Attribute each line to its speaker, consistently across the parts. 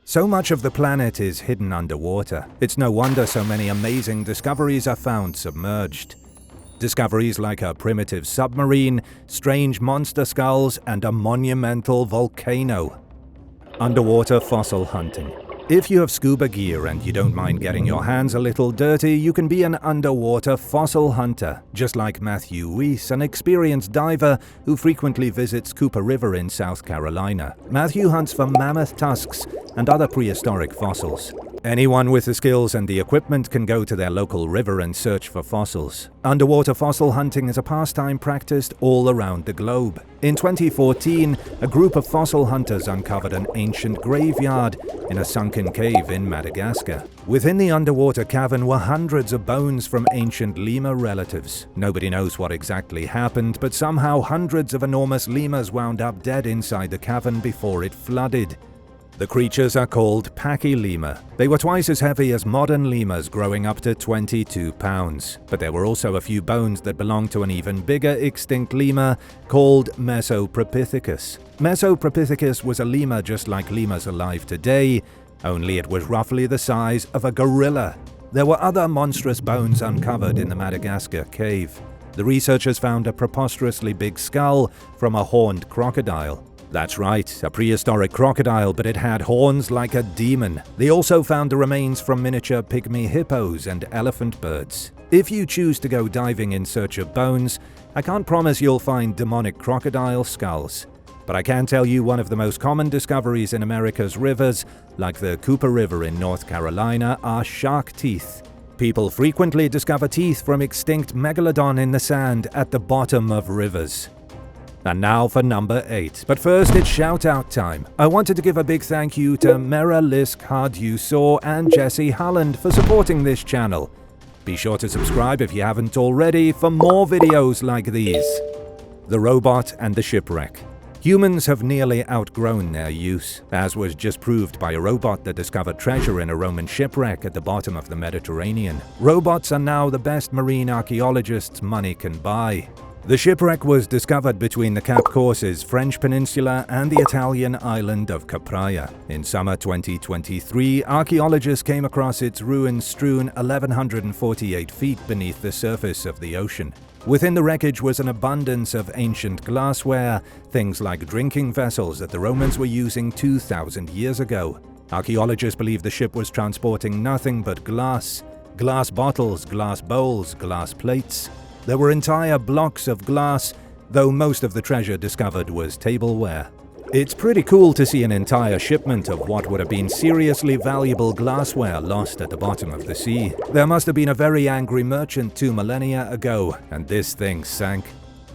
Speaker 1: So much of the planet is hidden underwater. It's no wonder so many amazing discoveries are found submerged. Discoveries like a primitive submarine, strange monster skulls, and a monumental volcano. Underwater fossil hunting. If you have scuba gear and you don't mind getting your hands a little dirty, you can be an underwater fossil hunter, just like Matthew Weiss, an experienced diver who frequently visits Cooper River in South Carolina. Matthew hunts for mammoth tusks and other prehistoric fossils. Anyone with the skills and the equipment can go to their local river and search for fossils. Underwater fossil hunting is a pastime practiced all around the globe. In 2014, a group of fossil hunters uncovered an ancient graveyard in a sunken cave in Madagascar. Within the underwater cavern were hundreds of bones from ancient lemur relatives. Nobody knows what exactly happened, but somehow hundreds of enormous lemurs wound up dead inside the cavern before it flooded. The creatures are called pachylemur. They were twice as heavy as modern lemurs, growing up to 22 pounds. But there were also a few bones that belonged to an even bigger extinct lemur called Mesopropithecus. Mesopropithecus was a lemur just like lemurs alive today, only it was roughly the size of a gorilla. There were other monstrous bones uncovered in the Madagascar cave. The researchers found a preposterously big skull from a horned crocodile. That's right, a prehistoric crocodile, but it had horns like a demon. They also found the remains from miniature pygmy hippos and elephant birds. If you choose to go diving in search of bones, I can't promise you'll find demonic crocodile skulls. But I can tell you one of the most common discoveries in America's rivers, like the Cooper River in North Carolina, are shark teeth. People frequently discover teeth from extinct megalodon in the sand at the bottom of rivers. And now for number 8. But first, it's shout-out time. I wanted to give a big thank you to Mera Lisk Hard-You-Saw and Jesse Holland for supporting this channel. Be sure to subscribe if you haven't already for more videos like these. The Robot and the Shipwreck. Humans have nearly outgrown their use, as was just proved by a robot that discovered treasure in a Roman shipwreck at the bottom of the Mediterranean. Robots are now the best marine archaeologists money can buy. The shipwreck was discovered between the Cap Corse's French peninsula and the Italian island of Capraia. In summer 2023, archaeologists came across its ruins strewn 1,148 feet beneath the surface of the ocean. Within the wreckage was an abundance of ancient glassware, things like drinking vessels that the Romans were using 2,000 years ago. Archaeologists believe the ship was transporting nothing but glass. Glass bottles, glass bowls, glass plates. There were entire blocks of glass, though most of the treasure discovered was tableware. It's pretty cool to see an entire shipment of what would have been seriously valuable glassware lost at the bottom of the sea. There must have been a very angry merchant 2 millennia ago, and this thing sank.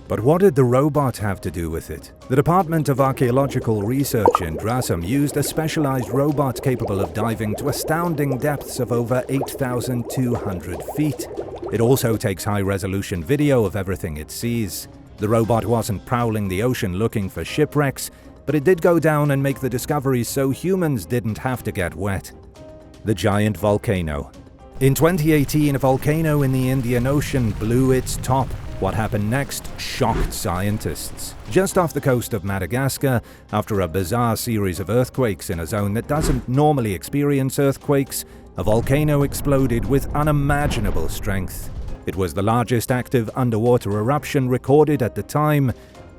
Speaker 1: But what did the robot have to do with it? The Department of Archaeological Research in Drasum used a specialized robot capable of diving to astounding depths of over 8,200 feet. It also takes high-resolution video of everything it sees. The robot wasn't prowling the ocean looking for shipwrecks, but it did go down and make the discoveries so humans didn't have to get wet. The Giant Volcano. In 2018, a volcano in the Indian Ocean blew its top. What happened next shocked scientists. Just off the coast of Madagascar, after a bizarre series of earthquakes in a zone that doesn't normally experience earthquakes, a volcano exploded with unimaginable strength. It was the largest active underwater eruption recorded at the time,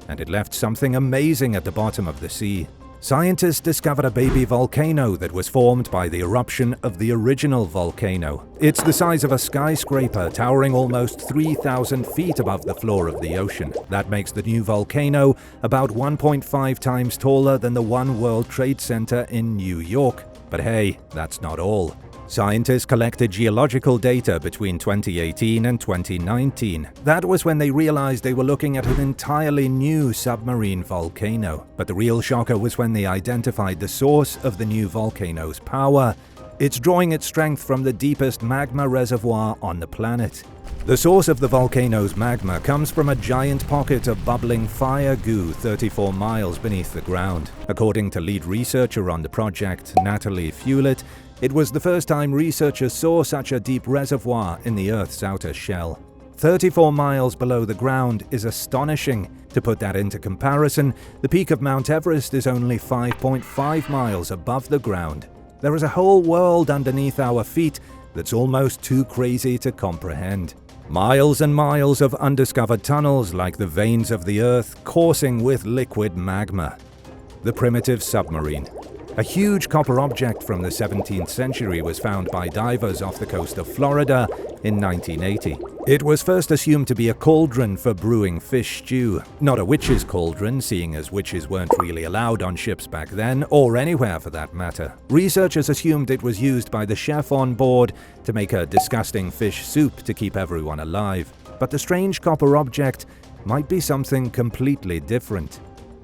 Speaker 1: and it left something amazing at the bottom of the sea. Scientists discovered a baby volcano that was formed by the eruption of the original volcano. It's the size of a skyscraper, towering almost 3,000 feet above the floor of the ocean. That makes the new volcano about 1.5 times taller than the One World Trade Center in New York. But hey, that's not all. Scientists collected geological data between 2018 and 2019. That was when they realized they were looking at an entirely new submarine volcano. But the real shocker was when they identified the source of the new volcano's power. It's drawing its strength from the deepest magma reservoir on the planet. The source of the volcano's magma comes from a giant pocket of bubbling fire goo 34 miles beneath the ground. According to lead researcher on the project, Natalie Fewlett, it was the first time researchers saw such a deep reservoir in the Earth's outer shell. 34 miles below the ground is astonishing. To put that into comparison, the peak of Mount Everest is only 5.5 miles above the ground. There is a whole world underneath our feet that's almost too crazy to comprehend. Miles and miles of undiscovered tunnels like the veins of the Earth coursing with liquid magma. The Primitive Submarine. A huge copper object from the 17th century was found by divers off the coast of Florida in 1980. It was first assumed to be a cauldron for brewing fish stew. Not a witch's cauldron, seeing as witches weren't really allowed on ships back then, or anywhere for that matter. Researchers assumed it was used by the chef on board to make a disgusting fish soup to keep everyone alive. But the strange copper object might be something completely different.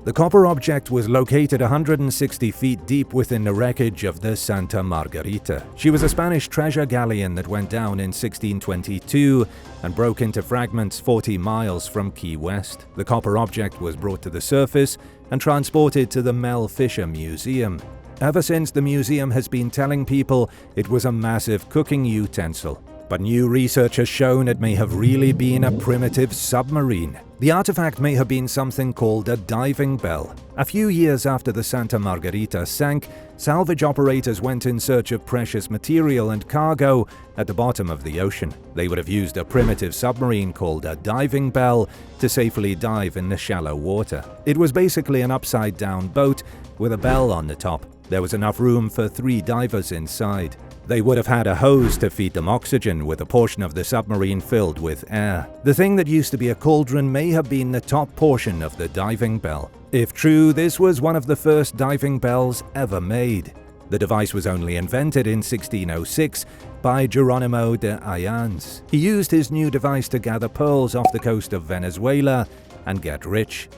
Speaker 1: The copper object was located 160 feet deep within the wreckage of the Santa Margarita. She was a Spanish treasure galleon that went down in 1622 and broke into fragments 40 miles from Key West. The copper object was brought to the surface and transported to the Mel Fisher Museum. Ever since, the museum has been telling people it was a massive cooking utensil. But new research has shown it may have really been a primitive submarine. The artifact may have been something called a diving bell. A few years after the Santa Margarita sank, salvage operators went in search of precious material and cargo at the bottom of the ocean. They would have used a primitive submarine called a diving bell to safely dive in the shallow water. It was basically an upside-down boat with a bell on the top. There was enough room for 3 divers inside. They would have had a hose to feed them oxygen, with a portion of the submarine filled with air. The thing that used to be a cauldron may have been the top portion of the diving bell. If true, this was one of the first diving bells ever made. The device was only invented in 1606 by Geronimo de Ayans. He used his new device to gather pearls off the coast of Venezuela and get rich.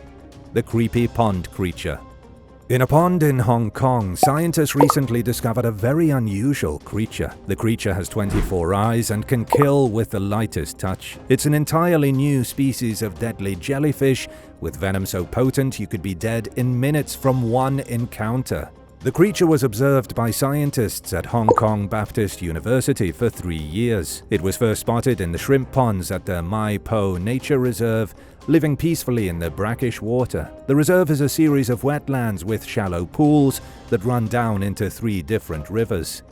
Speaker 1: The creepy pond creature. In a pond in Hong Kong, scientists recently discovered a very unusual creature. The creature has 24 eyes and can kill with the lightest touch. It's an entirely new species of deadly jellyfish with venom so potent you could be dead in minutes from one encounter. The creature was observed by scientists at Hong Kong Baptist University for 3 years. It was first spotted in the shrimp ponds at the Mai Po Nature Reserve, living peacefully in the brackish water. The reserve is a series of wetlands with shallow pools that run down into 3 different rivers.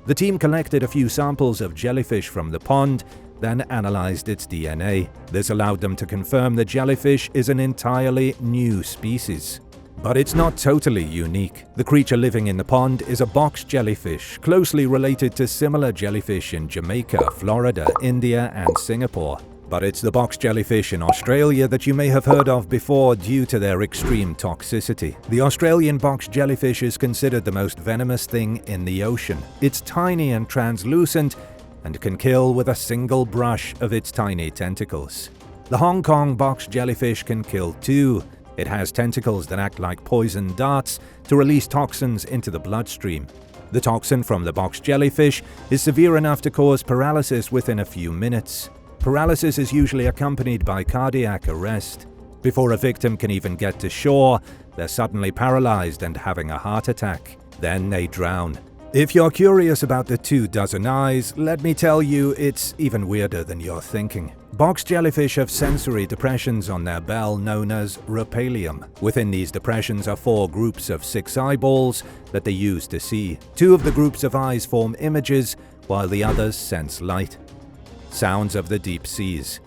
Speaker 1: The team collected a few samples of jellyfish from the pond, then analyzed its DNA. This allowed them to confirm the jellyfish is an entirely new species. But it's not totally unique. The creature living in the pond is a box jellyfish, closely related to similar jellyfish in Jamaica, Florida, India, and Singapore. But it's the box jellyfish in Australia that you may have heard of before due to their extreme toxicity. The Australian box jellyfish is considered the most venomous thing in the ocean. It's tiny and translucent and can kill with a single brush of its tiny tentacles. The Hong Kong box jellyfish can kill too. It has tentacles that act like poison darts to release toxins into the bloodstream. The toxin from the box jellyfish is severe enough to cause paralysis within a few minutes. Paralysis is usually accompanied by cardiac arrest. Before a victim can even get to shore, they're suddenly paralyzed and having a heart attack. Then they drown. If you're curious about the 24 eyes, let me tell you it's even weirder than you're thinking. Box jellyfish have sensory depressions on their bell known as rhopalium. Within these depressions are 4 groups of 6 eyeballs that they use to see. 2 of the groups of eyes form images, while the others sense light. Sounds of the deep seas.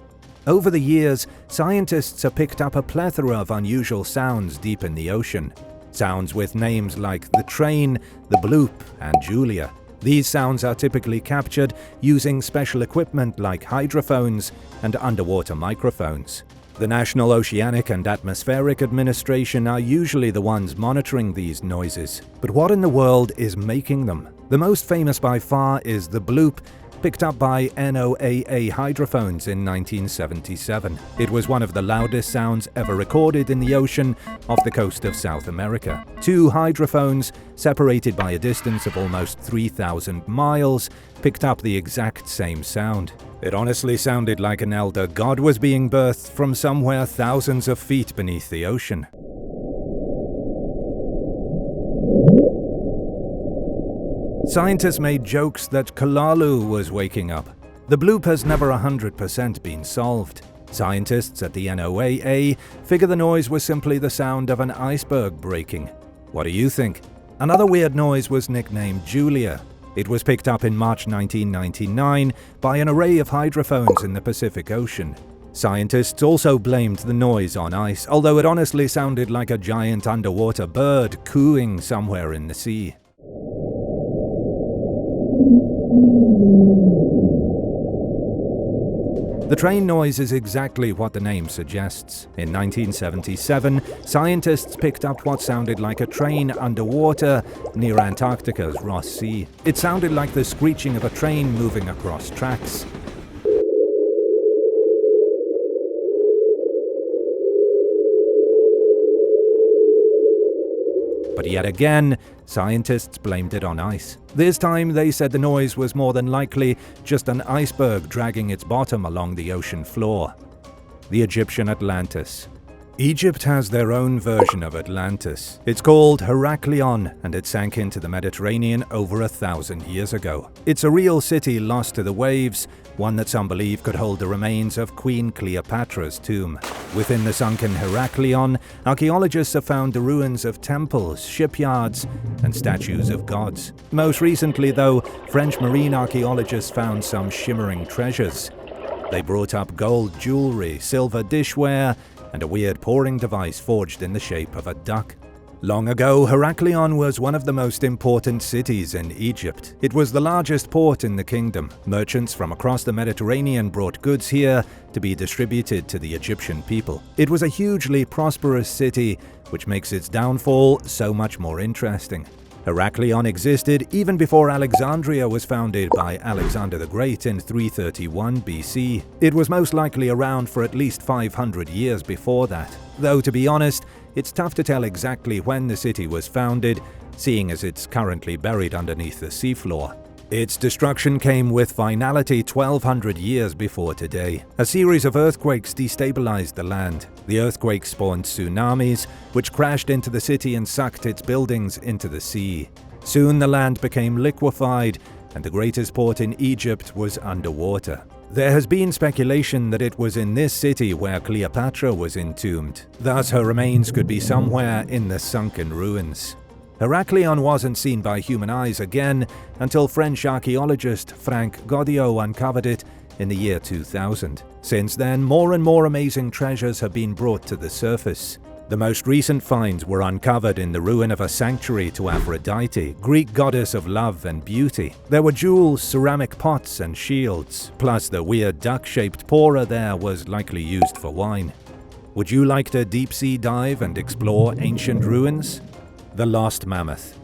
Speaker 1: Over the years, scientists have picked up a plethora of unusual sounds deep in the ocean. Sounds with names like the Train, the Bloop, and Julia. These sounds are typically captured using special equipment like hydrophones and underwater microphones. The National Oceanic and Atmospheric Administration are usually the ones monitoring these noises. But what in the world is making them? The most famous by far is the Bloop, picked up by NOAA hydrophones in 1977. It was one of the loudest sounds ever recorded in the ocean off the coast of South America. 2 hydrophones, separated by a distance of almost 3,000 miles, picked up the exact same sound. It honestly sounded like an elder god was being birthed from somewhere thousands of feet beneath the ocean. Scientists made jokes that Kalalu was waking up. The bloop has never 100% been solved. Scientists at the NOAA figure the noise was simply the sound of an iceberg breaking. What do you think? Another weird noise was nicknamed Julia. It was picked up in March 1999 by an array of hydrophones in the Pacific Ocean. Scientists also blamed the noise on ice, although it honestly sounded like a giant underwater bird cooing somewhere in the sea. The train noise is exactly what the name suggests. In 1977, scientists picked up what sounded like a train underwater near Antarctica's Ross Sea. It sounded like the screeching of a train moving across tracks. But yet again, scientists blamed it on ice. This time they said the noise was more than likely just an iceberg dragging its bottom along the ocean floor. The Egyptian Atlantis. Egypt has their own version of Atlantis. It's called Heraklion, and it sank into the Mediterranean over 1,000 years ago. It's a real city lost to the waves, one that some believe could hold the remains of Queen Cleopatra's tomb. Within the sunken Heraklion, archaeologists have found the ruins of temples, shipyards, and statues of gods. Most recently, though, French marine archaeologists found some shimmering treasures. They brought up gold jewelry, silver dishware, and a weird pouring device forged in the shape of a duck. Long ago, Heraklion was one of the most important cities in Egypt. It was the largest port in the kingdom. Merchants from across the Mediterranean brought goods here to be distributed to the Egyptian people. It was a hugely prosperous city, which makes its downfall so much more interesting. Heraklion existed even before Alexandria was founded by Alexander the Great in 331 BC. It was most likely around for at least 500 years before that. Though, to be honest, it's tough to tell exactly when the city was founded, seeing as it's currently buried underneath the seafloor. Its destruction came with finality 1,200 years before today. A series of earthquakes destabilized the land. The earthquakes spawned tsunamis, which crashed into the city and sucked its buildings into the sea. Soon the land became liquefied, and the greatest port in Egypt was underwater. There has been speculation that it was in this city where Cleopatra was entombed. Thus, her remains could be somewhere in the sunken ruins. Heraklion wasn't seen by human eyes again until French archaeologist Frank Goddio uncovered it in the year 2000. Since then, more and more amazing treasures have been brought to the surface. The most recent finds were uncovered in the ruin of a sanctuary to Aphrodite, Greek goddess of love and beauty. There were jewels, ceramic pots, and shields, plus the weird duck-shaped pourer there was likely used for wine. Would you like to deep-sea dive and explore ancient ruins? The Last Mammoth.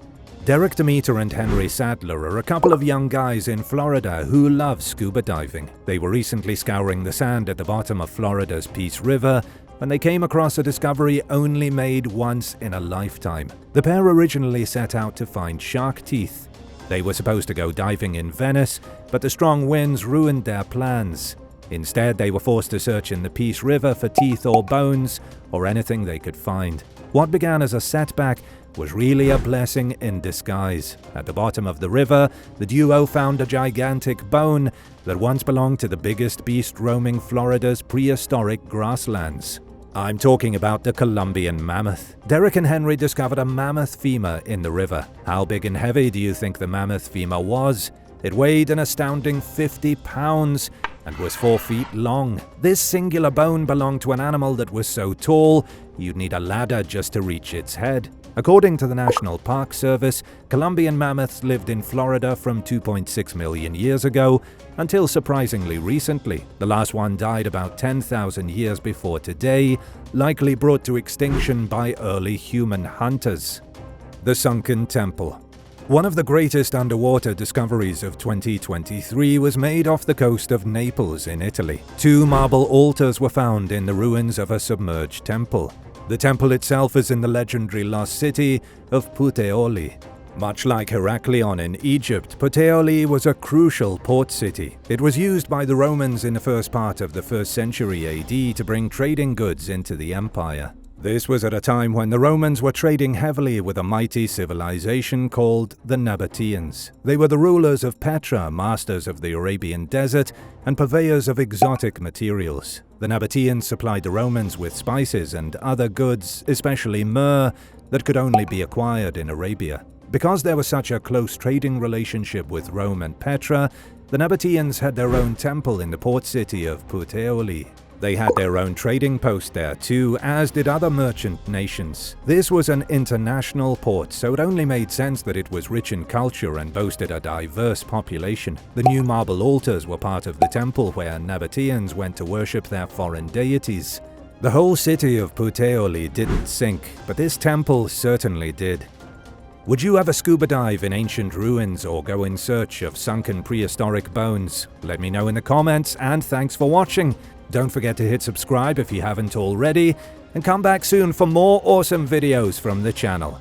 Speaker 1: Derek Demeter and Henry Sadler are a couple of young guys in Florida who love scuba diving. They were recently scouring the sand at the bottom of Florida's Peace River when they came across a discovery only made once in a lifetime. The pair originally set out to find shark teeth. They were supposed to go diving in Venice, but the strong winds ruined their plans. Instead, they were forced to search in the Peace River for teeth or bones or anything they could find. What began as a setback was really a blessing in disguise. At the bottom of the river, the duo found a gigantic bone that once belonged to the biggest beast roaming Florida's prehistoric grasslands. I'm talking about the Columbian mammoth. Derek and Henry discovered a mammoth femur in the river. How big and heavy do you think the mammoth femur was? It weighed an astounding 50 pounds and was 4 feet long. This singular bone belonged to an animal that was so tall, you'd need a ladder just to reach its head. According to the National Park Service, Columbian mammoths lived in Florida from 2.6 million years ago until surprisingly recently. The last one died about 10,000 years before today, likely brought to extinction by early human hunters. The Sunken Temple. One of the greatest underwater discoveries of 2023 was made off the coast of Naples in Italy. 2 marble altars were found in the ruins of a submerged temple. The temple itself is in the legendary lost city of Puteoli. Much like Heraklion in Egypt, Puteoli was a crucial port city. It was used by the Romans in the first part of the 1st century AD to bring trading goods into the empire. This was at a time when the Romans were trading heavily with a mighty civilization called the Nabateans. They were the rulers of Petra, masters of the Arabian desert, and purveyors of exotic materials. The Nabateans supplied the Romans with spices and other goods, especially myrrh, that could only be acquired in Arabia. Because there was such a close trading relationship with Rome and Petra, the Nabateans had their own temple in the port city of Puteoli. They had their own trading post there too, as did other merchant nations. This was an international port, so it only made sense that it was rich in culture and boasted a diverse population. The new marble altars were part of the temple where Nabateans went to worship their foreign deities. The whole city of Puteoli didn't sink, but this temple certainly did. Would you ever scuba dive in ancient ruins or go in search of sunken prehistoric bones? Let me know in the comments, and thanks for watching. Don't forget to hit subscribe if you haven't already, and come back soon for more awesome videos from the channel.